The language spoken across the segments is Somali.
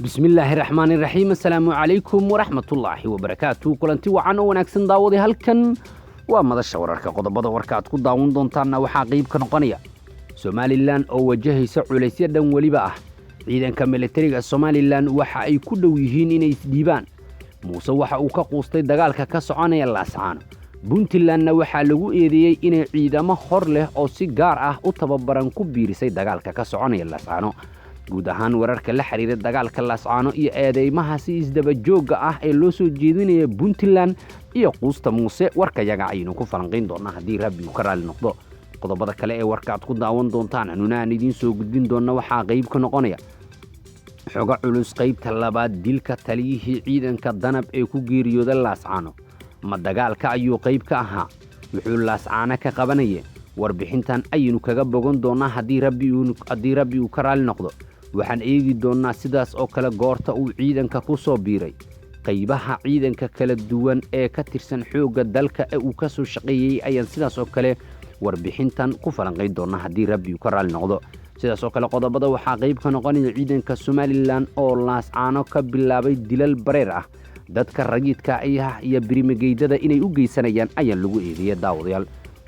بسم الله الرحمن الرحيم السلام عليكم ورحمة الله وبركاته كلنتي وعن وناكسن داودي هلكن ومدشا wararka qodobada warka aad ku daawan doontaan waxa qayb ka noqonaya Somaliland oo wajahaysa culeysyo dhan waliba ah ciidanka militariga Somaliland waxa ay ku dhow yihiin inay isdiibaan Muuse waxa uu ka quustay dagaalka ka soconaya Laascaano Puntlandna waxa lagu eedeeyay inay ciidamo hor leh oo si gaar ah u tababaran ku biirisay dagaalka ka soconaya Laascaano guud ahaan wararka la xiriira dagaalka Laascaano iyo eedeymaha si isdaba jooga ah ee loo soo jeedinaya Puntland iyo quusta Muuse warka yaga aynu ku falanqeyn doonaa hadii Rabbi uu ka raali noqdo qodobada kale ee warka aad ku daawan doontaan anuna idin soo gudbin doona waxa qayb ka noqonaya xoga culus qaybta labaad dilka taliyihii ciidanka danab ee ku geeriyooday Laascaano ma dagaalka ayuu qayb ka ahaa wuxuu Laascaano ka qabanayay warbixintan aynu kaga bogan doonaa hadii Rabbi uu ka raali noqdo waxaan eegi doonaa sidaas oo kale goorta uu ciidanka ku soo biiray qaybaha ciidanka kala duwan ee ka tirsan xooga dalka ee uu ka soo shaqeeyay ayaan sidaas oo kale warbixintan ku falanqeyn doonaa hadii Rabbi uu ka raali noqdo sidaas oo kale qodobada waxa qayb ka noqonaya ciidanka Somaliland oo Laascaano ka bilaabay dilal bareer ah dadka rayidka iyo birimageydada inay u geysanayaan ayaan lagu eedeeyay daawadayaal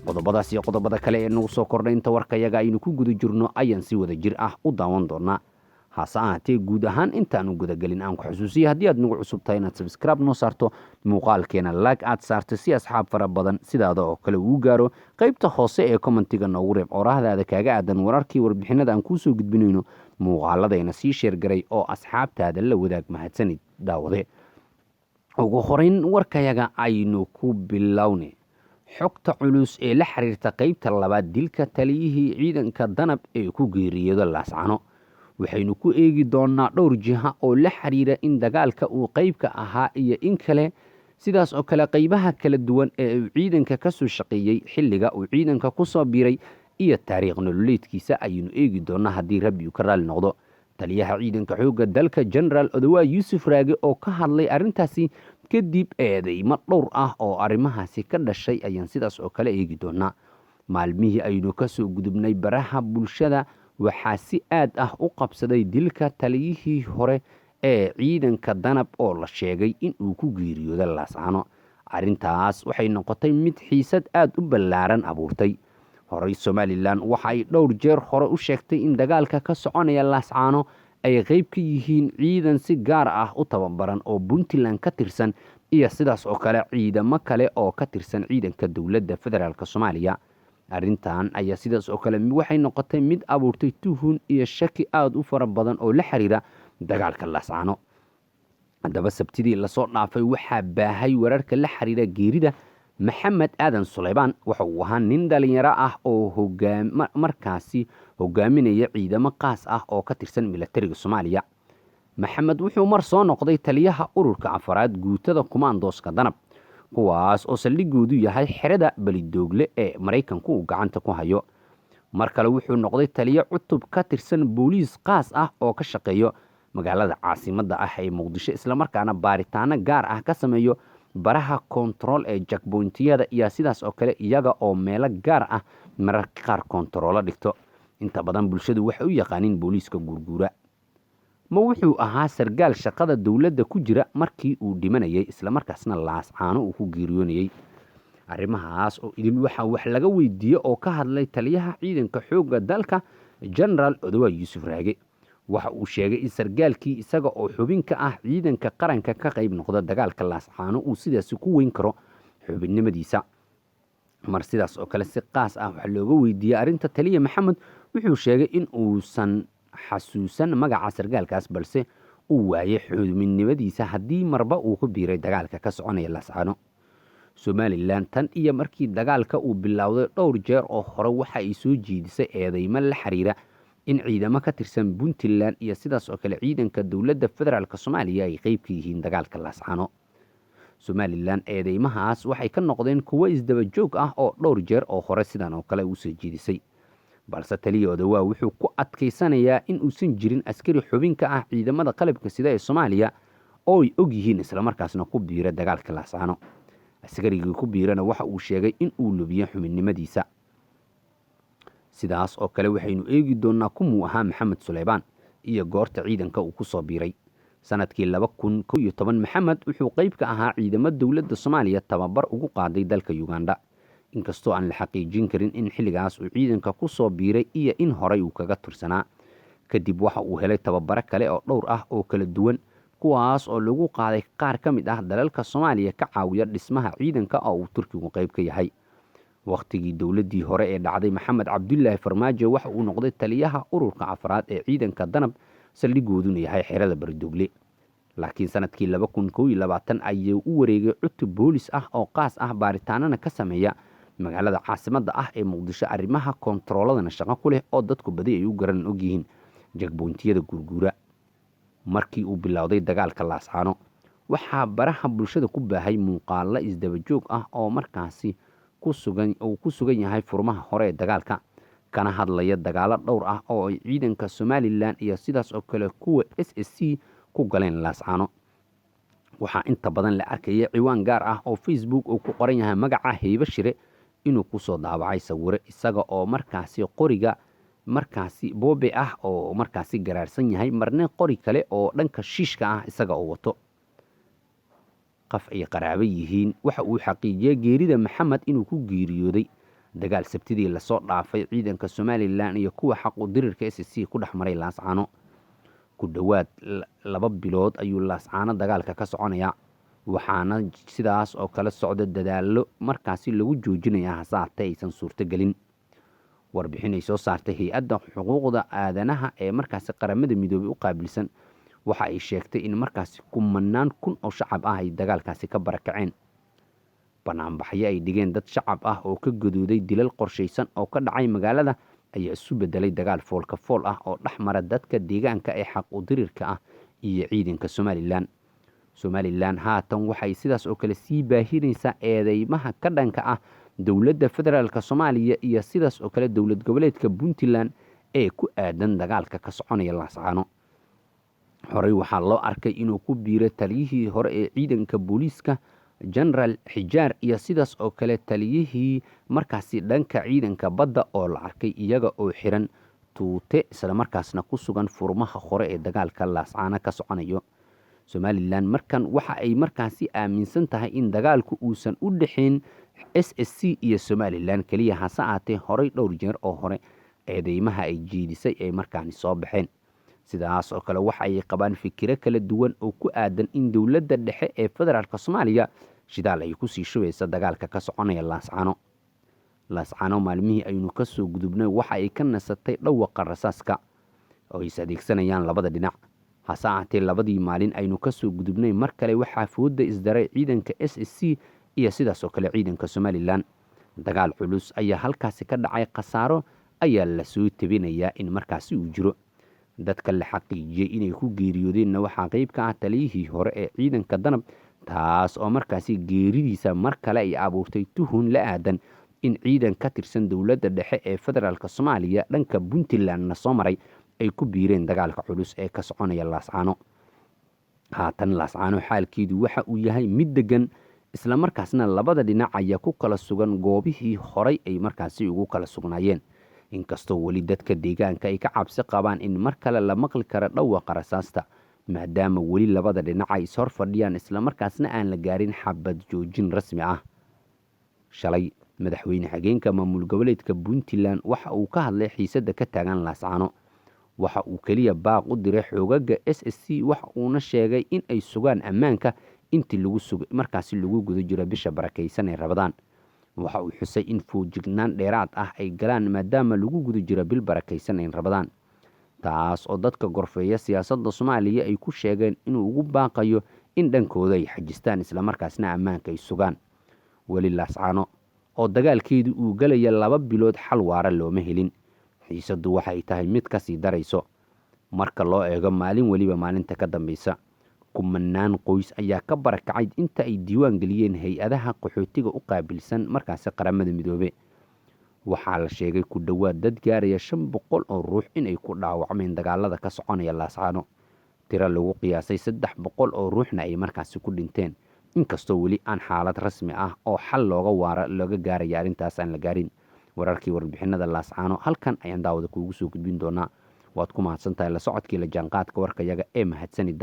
qodobadaas iyo qodobada kale ee nagu soo kordhay inta warka yaga aynu ku guda jirno ayaan si wada jir ah u daawan doonaa haasaatee guud ahaan intaanu guda galin aan ku xusuusiyo haddii aad nagu cusub tahay inaad subscribe noo saarto muuqaalkeena like aad saarto si asxaab fara badan sidaada oo kale uu gaaro qaybta hoose ee commentiga noogu reeb oraahdaada kaaga aadan wararkii warbixinada aan kuu soo gudbinayno muuqaaladayna sii sheergaray oo asxaabtaada la wadaag mahadsanid daawade ugu horeyn warkayaga aynu ku bilownay xogta culus ee la xiriirta qaybta labaad dilka taliyihii ciidanka danab ee ku geeriyooday Laascaano waxaynu ku eegi doonaa dhowr jiha oo la xiriira in dagaalka uu qayb ka ahaa iyo in kale sidaas oo kale qaybaha kala duwan ee uu ciidanka ka soo shaqeeyay xilliga uu ciidanka ku soo biiray iyo taariikh nololeedkiisa aynu eegi doonaa hadii Rabbi uu ka raali noqdo taliyaha ciidanka xooga dalka General Odawa Yusuf Raage oo ka hadlay arintaasi kadib eedeymo dhowr ah oo arrimahaasi ka dhashay ayaan sidaas oo kale eegi doonaa maalmihii aynu ka soo gudubnay baraha bulshada waxaa si aad ah u qabsaday dilka taliyihii hore ee ciidanka danab oo la sheegay in uu ku geeriyooday Laascaano arintaas waxay noqotay mid xiisad aad u ballaaran abuurtay horay Somaliland waxa ay dhowr jeer hore u sheegtay in dagaalka ka soconaya Laascaano ay qayb ka yihiin ciidan si gaar ah u tababaran oo Puntland ka tirsan iyo sidaas oo kale ciidamo kale oo ka tirsan ciidanka dawladda federaalka Soomaaliya arintan ayaa sidaas oo kale waxay noqotay mid abuurtay tuhun iyo shaki aad u fara badan oo la xiriira dagaalka Laascaano hadaba sabtidii la soo dhaafay waxa baahay wararka la xiriira geerida Maxamed Aadan Suleymaan waxa uu ahaa nin dhalinyaro ah oo markaasi hogaaminaya ciidamo qaas ah oo ka tirsan militariga Soomaaliya Maxamed wuxuu mar soo noqday taliyaha ururka afaraad guutada Commandos-ka danab kuwaas oo saldhigoodu yahay xerada Balidoogle ee Mareykanku uu gacanta ku hayo mar kale wuxuu noqday taliye cutub ka tirsan booliis qaas ah oo ka shaqeeyo magaalada caasimadda ah ee Muqdisho isla markaana baaritaano gaar ah ka sameeyo baraha control ee checkpointiyada iyo sidaas oo kale iyaga oo meelo gaar ah mararka qaar control dhigto inta badan bulshadu waxay u yaqaaniin booliiska gurguura ma wuxuu ahaa sargaal shaqada dawladda ku jira markii uu dhimanayay isla markaasna Laascaano uu ku geeriyoonayay arrimahaas oo idil waxa wax laga weydiiyay oo ka hadlay taliyaha ciidanka xooga dalka General Odawa Yusuf Raage waxa uu sheegay in sargaalkii isaga oo xubin ka ah ciidanka qaranka ka qayb noqda dagaalka Laascaano uu sidaas ku weyn karo xubinnimadiisa mar sidaas oo kale si qaas ah wax looga weydiiyay arinta taliye Maxamed wuxuu sheegay in uusan xasuusan magaca sargaalkaas balse uu waayay xubinnimadiisa hadii marba uu ku biiray dagaalka ka soconaya Laascaano Somaliland tan iyo markii dagaalka uu bilowday dhowr jeer oo hore waxa ay soo jeedisay eedeymo la xiriira in ciidamo ka tirsan Puntland iyo sidaas oo kale ciidanka dawladda federaalka Soomaaliya ay qayb ka yihiin dagaalka Laascaano Somaliland eedeymahaas waxay ka noqdeen kuwo isdaba joog ah oo dhowr jeer oo hore sidan oo kale u soo jeedisay balse taliyooda wuxuu ku adkeysanayaa in uusan jirin askari xubin ka ah ciidamada qalabka sida ee Soomaaliya oo ay og yihiin isla markaasna ku biiray dagaalka Laascaano askarigii ku biirana waxa uu sheegay in uu lubiyo xubinnimadiisa sidaas oo kale waxaynu eegi doonaa kumuu ahaa Maxamed Suleymaan iyo goorta ciidanka uu ku soo biiray sanadkii 2011 maxamed wuxuu qayb ka ahaa ciidamada dowladda Soomaaliya tababar ugu qaaday dalka Uganda inkastoo aan la xaqiijin karin in xilligaas uu ciidanka ku soo biiray iyo in horay uu kaga tursanaa kadib waxa uu helay tababaro kale oo dhowr ah oo kala duwan kuwaas oo lagu qaaday qaar ka mid ah dalalka Soomaaliya ka caawiya dhismaha ciidanka oo uu Turkigu qayb ka yahay waqtigii dowladii hore ee dhacday Maxamed Cabdullaahi Farmaajo waxa uu noqday taliyaha ururka afraad ee ciidanka danab saldhigooduna yahay xerada Bardogle laakiin sanadkii 2021 ayuu u wareegay cutub boolis ah oo qaas ah baaritaanana ka sameeya magaalada caasimadda ah ee Muqdisho arrimaha kontaroolada shaqo ku leh oo dadku badi ay u garan og yihiin jagbontiyada gurgura markii uu bilowday dagaalka Laascaano waxaa baraha bulshada ku baahay muuqaal isdaba joog ah oo markaasi ku sugan yahay furmaha hore ee dagaalka kana hadlaya dagaalo dhowr ah oo ay ciidanka Somaliland iyo sidaas oo kale kuwa SSC ku galeen Laascaano waxaa inta badan la arkayay ciwaan gaar ah oo Facebook uu ku qoran yahay magaca Hayba Shire inuu ku soo daabacay sawir isaga oo markaasi qoriga markaasi boobe ah oo markaasi garaarsan yahay marne qori kale oo dhanka shiishka ah isaga oo wato qaf ay qaraabo yihiin waxa uu xaqiijiyay geerida Maxamed inuu ku geeriyooday dagaal sabtidii la soo dhaafay ciidanka Somaliland iyo kuwa xaq u dirirka SSC ku dhaxmaray Laascaano ku dhawaad 2 bilood ayuu Laascaano dagaalka ka soconaya waxaana sidaas oo kala socda dadaalo markaasi lagu joojinayaa hasaatay aysan suurto galin warbixin ay soo saartay hay'adda xuquuqda aadanaha ee markaasi qaramada midoobay u qaabilsan waxa ay sheegtay in markaasi kumanaan kun oo shacab ah ay dagaalkaasi ka barakaceen banaanbaxyo ay dhigeen dad shacab ah oo ka gadooday dilal qorshaysan oo ka dhacay magaalada ayaa isu bedelay dagaal foolka fool ah oo dhaxmara dadka deegaanka ee xaq u dirirka ah iyo ciidanka Somaliland haatan waxay sidaas oo kale sii baahinaysaa eedeymaha ka dhanka ah dowladda federaalka Soomaaliya iyo sidaas oo kale dowlad goboleedka Puntland ee ku aadan dagaalka ka soconaya Laascaano horey waxaa loo arkay inuu ku biiray taliyihii hore ee ciidanka booliiska General Xijaar iyo sidaas oo kale taliyihii markaasi dhanka ciidanka badda oo la arkay iyaga oo xiran tuute isla markaasna ku sugan furmaha hore ee dagaalka Laascaano ka soconayo Somaliland markan waxa ay markaasi aaminsan tahay in dagaalku uusan u dhaxayn SSC iyo Somaliland kaliya hasaatee horey dhowr jeer oo hore eedeymaha ay jeedisay ay markaani soo baxeen sidaas oo kale waxa ay qabaan fikiro kala duwan oo ku aadan in dowladda dhexe ee federaalka Soomaaliya shidaal ay ku sii shubeysa dagaalka ka soconaya Laascaano maalmihii aynu ka soo gudubnay waxa ay ka nasatay dhawaqa rasaaska oo ay adeegsanayaan labada dhinac hasaatee labadii maalin aynu ka soo gudubnay mar kale waxa fooda isdaray ciidanka SSC iyo sidaas oo kale ciidanka Somaliland dagaal culus ayaa halkaasi ka dhacay khasaaro ayaa la soo tabinayaa in markaasi uu jiro dadka la xaqiijiyay inay ku geeriyoodeen waxa qayb ka ah taliyihii hore ee ciidanka danab taas oo markaasi geeridiisa mar kale ay abuurtay tuhun la aadan in ciidan ka tirsan dowladda dhexe ee federaalka Soomaaliya dhanka Puntland soo maray ay ku biireen dagaalka culus ee ka soconaya Laascaano haatan Laascaano xaalkeedu waxa uu yahay mid degan isla markaasna labada dhinac ayaa ku kala sugan goobihii horay ay markaasi ugu kala sugnaayeen inkastoo wali dadka deegaanka ay ka cabsi qabaan in mar kale la maqli karo dhawaqa rasaasta maadaama wali labada dhinac ay soo fadhiyaan isla markaasna aan la gaarin xabad joojin rasmi ah shalay madaxweyne xigeenka maamul goboleedka Puntland waxa uu ka hadlay xiisada ka taagan Laascaano waxa uu kaliya baaq u diray xoogaga SSC waxa uuna sheegay in ay sugaan ammaanka intii markaasi lagu guda jiro bisha barakeysan ee Ramadaan waxa uu xusay in foojignaan dheeraad ah ay galaan maadaama lagu guda jiro bil barakeysan ee Ramadaan taas oo dadka gorfeeya siyaasadda Soomaaliya ay ku sheegeen inuu ugu baaqayo in dhankooda ay xajistaan isla markaasna ammaanka ay sugaan wali Laascaano oo dagaalkeedu uu galaya 2 bilood xal waara looma helin xiisadu waxa ay tahay mid ka sii darayso marka loo eego maalin waliba maalinta ka dambaysa kumanaan qoys ayaa ka barakacay inta ay diiwaan galiyeen hay'adaha qaxootiga u qaabilsan markaasi qaramada midoobay waxaa la sheegay ku dhawaad dad gaaraya 500 oo ruux inay ku dhaawacmeen dagaalada ka soconaya Laascaano tiro lagu qiyaasay 300 oo ruuxna ay markaasi ku dhinteen inkastoo wali aan xaalad rasmi ah oo xal looga gaarayo arintaas aan la gaarin wararkii warbixinada Laascaano halkan ayaan daawada kuugu soo gudbin doonaa waad ku mahadsantahay la socodkii la jaanqaadka warkayaga ee mahadsanid